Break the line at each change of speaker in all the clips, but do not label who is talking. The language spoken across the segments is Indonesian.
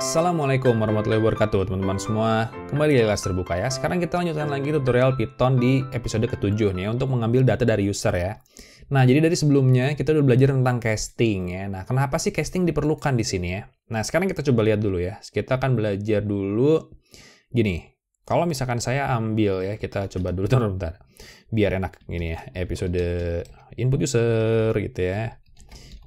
Assalamualaikum warahmatullahi wabarakatuh teman-teman semua. Kembali di kelas terbuka ya. Sekarang kita lanjutkan lagi tutorial Python di episode ke-7 nih ya, untuk mengambil data dari user ya. Nah, jadi dari sebelumnya kita udah belajar tentang casting ya. Nah, kenapa sih casting diperlukan di sini ya? Nah, sekarang kita coba lihat dulu ya. Kita akan belajar dulu gini. Kalau misalkan saya ambil ya, kita coba dulu bentar. Biar enak gini ya. Episode input user gitu ya.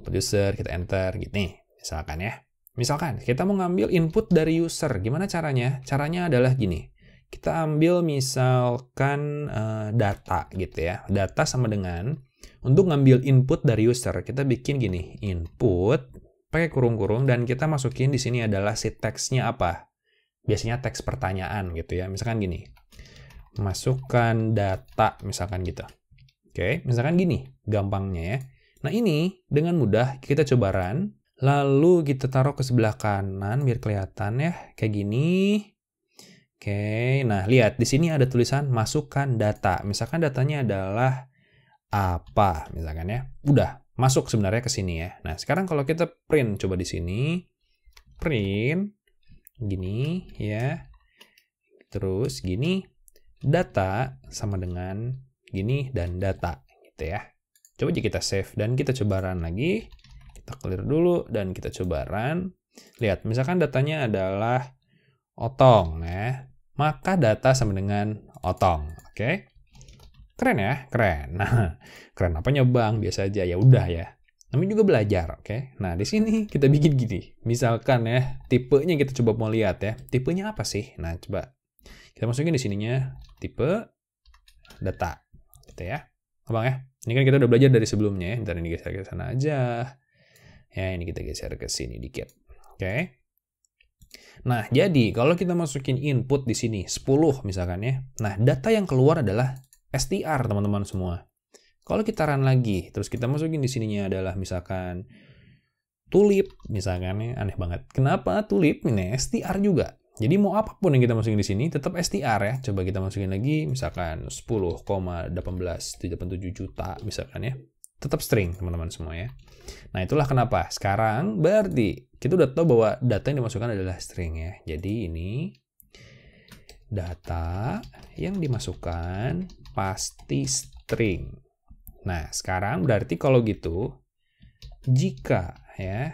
Input user, kita enter gitu nih. Misalkan ya. Misalkan kita mau ngambil input dari user, gimana caranya? Caranya adalah gini, kita ambil misalkan data gitu ya. Data sama dengan, untuk ngambil input dari user, kita bikin gini, input, pakai kurung-kurung, dan kita masukin di sini adalah si teksnya apa? Biasanya teks pertanyaan gitu ya. Misalkan gini, masukkan data, misalkan gitu. Oke, misalkan gini, gampangnya ya. Nah ini, dengan mudah kita coba run. Lalu kita taruh ke sebelah kanan biar kelihatan ya, kayak gini. Oke, nah lihat di sini ada tulisan masukkan data. Misalkan datanya adalah apa, misalkan ya. Udah masuk sebenarnya ke sini ya. Nah, sekarang kalau kita print coba di sini. Print gini ya. Terus gini, data sama dengan gini dan data gitu ya. Coba aja kita save dan kita coba run lagi. Kita clear dulu dan kita coba run. Lihat, misalkan datanya adalah otong ya. Maka data sama dengan otong. Oke. Keren ya? Keren. Nah, keren apanya Bang? Biasa aja. Ya udah ya. Namanya juga belajar, oke. Nah, di sini kita bikin gini. Misalkan ya, tipenya kita coba mau lihat ya. Tipenya apa sih? Nah, coba kita masukin di sininya tipe data. Gitu ya. Bang ya. Ini kan kita udah belajar dari sebelumnya ya. Bentar ini geser ke sana aja. Ya, ini kita geser ke sini dikit. Oke. Nah, jadi kalau kita masukin input di sini 10 misalkan ya. Nah, data yang keluar adalah str teman-teman semua. Kalau kita run lagi, terus kita masukin di sininya adalah misalkan tulip misalkan ya, aneh banget. Kenapa tulip? Ini str juga. Jadi mau apapun yang kita masukin di sini tetap str ya. Coba kita masukin lagi misalkan 10,1877 juta misalkan ya. Tetap string teman-teman semua ya. Nah, itulah kenapa. Sekarang berarti kita udah tahu bahwa data yang dimasukkan adalah string ya. Jadi ini data yang dimasukkan pasti string. Nah, sekarang berarti kalau gitu, jika ya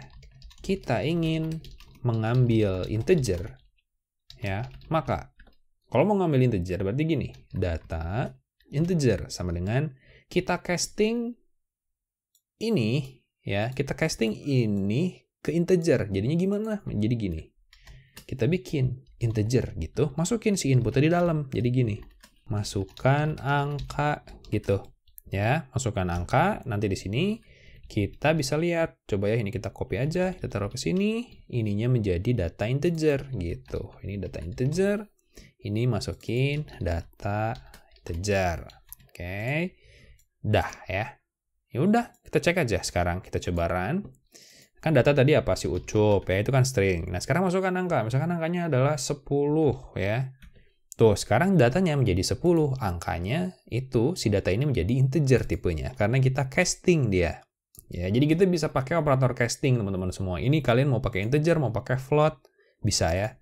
kita ingin mengambil integer ya, maka kalau mau ngambil integer berarti gini, data integer sama dengan kita casting ini ya, kita casting ini ke integer. Jadinya gimana? Jadi gini. Kita bikin integer gitu, masukin si inputnya di dalam. Jadi gini. Masukkan angka gitu. Ya, masukkan angka, nanti di sini kita bisa lihat. Coba ya, ini kita copy aja, kita taruh ke sini. Ininya menjadi data integer gitu. Ini data integer. Ini masukin data integer. Oke. Dah ya. Ya udah, kita cek aja sekarang. Kita coba run. Kan data tadi apa sih ucup ya, itu kan string. Nah, sekarang masukkan angka. Misalkan angkanya adalah 10 ya. Tuh, sekarang datanya menjadi 10. Angkanya itu, si data ini menjadi integer tipenya. Karena kita casting dia. Ya, jadi kita bisa pakai operator casting teman-teman semua. Ini kalian mau pakai integer, mau pakai float, bisa ya.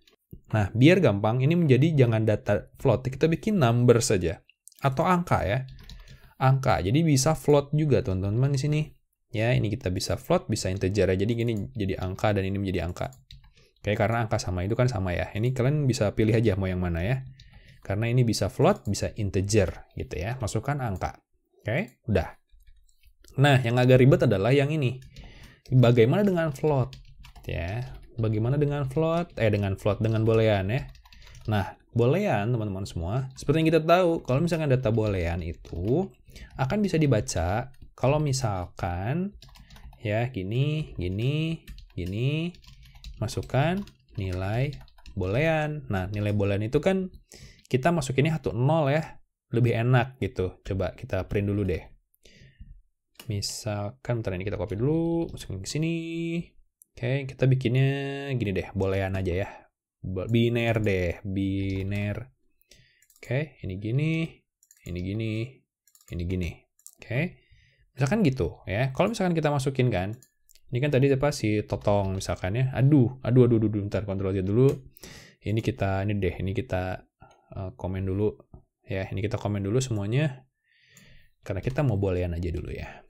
Nah, biar gampang, ini menjadi jangan data float. Kita bikin number saja. Atau angka ya. Angka. Jadi bisa float juga teman-teman di sini. Ya, ini kita bisa float, bisa integer. Jadi gini jadi angka dan ini menjadi angka. Oke, karena angka sama itu kan sama ya. Ini kalian bisa pilih aja mau yang mana ya. Karena ini bisa float, bisa integer gitu ya. Masukkan angka. Oke, udah. Nah, yang agak ribet adalah yang ini. Bagaimana dengan float? Ya, bagaimana dengan float? Dengan boolean ya. Nah, boolean teman-teman semua, seperti yang kita tahu, kalau misalkan data boolean itu akan bisa dibaca kalau misalkan ya gini, masukkan nilai boolean. Nah, nilai boolean itu kan kita masukinnya 1, 0 ya. Lebih enak gitu. Coba kita print dulu deh. Misalkan, bentar ini kita copy dulu, masukin ke sini. Oke, kita bikinnya gini deh, boolean aja ya. Biner deh, biner. Oke, ini gini, ini gini, ini gini. Oke. Misalkan gitu ya. Kalau misalkan kita masukin kan, Ini kan tadi apa si Totong misalkan ya. Aduh, bentar, Ctrl Z dulu. Ini kita komen dulu. Ya, ini kita komen dulu semuanya. Karena kita mau boolean aja dulu ya.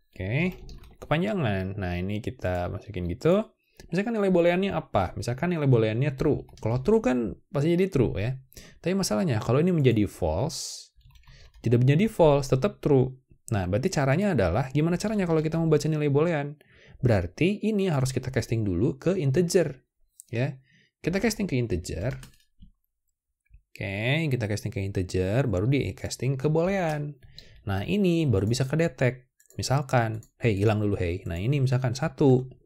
Oke, kepanjangan. Nah, ini kita masukin gitu. Misalkan nilai booleannya apa? Misalkan nilai booleannya true. Kalau true kan pasti jadi true ya. Tapi masalahnya kalau ini menjadi false, tidak menjadi false, tetap true. Nah, berarti caranya adalah, gimana caranya kalau kita membaca nilai boolean? Berarti ini harus kita casting dulu ke integer. Ya, kita casting ke integer. Oke, kita casting ke integer, baru di casting ke boolean. Nah, ini baru bisa kedetek. Misalkan, hey, hilang dulu, hey. Nah, ini misalkan 1,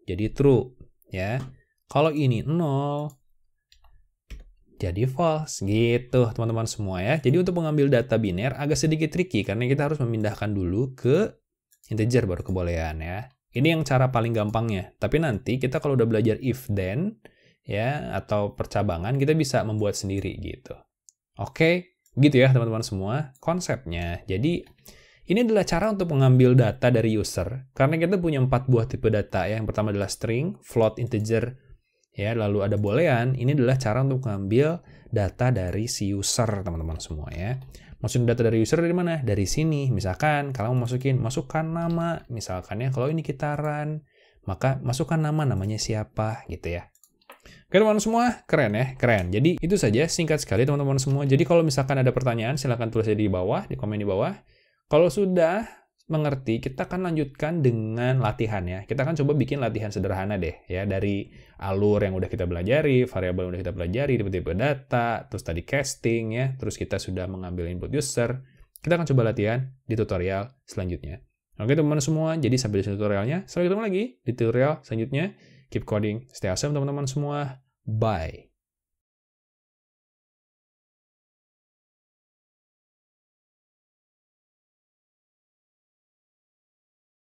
jadi true. Ya, kalau ini 0, jadi false. Gitu, teman-teman semua ya. Jadi untuk mengambil data biner agak sedikit tricky, karena kita harus memindahkan dulu ke integer, baru ke boolean ya. Ini yang cara paling gampangnya. Tapi nanti kita kalau udah belajar if then, ya, atau percabangan, kita bisa membuat sendiri gitu. Oke, gitu ya teman-teman semua konsepnya. Jadi ini adalah cara untuk mengambil data dari user. Karena kita punya 4 buah tipe data ya. Yang pertama adalah string, float, integer, ya, lalu ada boolean. Ini adalah cara untuk mengambil data dari si user teman-teman semua ya. Masukin data dari user dari mana? Dari sini. Misalkan kalau mau masukkan nama, misalkan ya kalau ini kita run, maka masukkan namanya siapa gitu ya. Oke teman-teman semua, keren ya, keren. Jadi itu saja, singkat sekali teman-teman semua. Jadi kalau misalkan ada pertanyaan, silahkan tulis di bawah, di komen di bawah. Kalau sudah mengerti, kita akan lanjutkan dengan latihan ya. Kita akan coba bikin latihan sederhana deh ya, dari alur yang udah kita pelajari, variabel yang udah kita pelajari, tipe-tipe data, terus tadi casting ya, terus kita sudah mengambil input user. Kita akan coba latihan di tutorial selanjutnya. Oke teman-teman semua, jadi sampai di tutorialnya. Sampai ketemu lagi di tutorial selanjutnya. Keep coding, stay awesome teman-teman semua. Bye.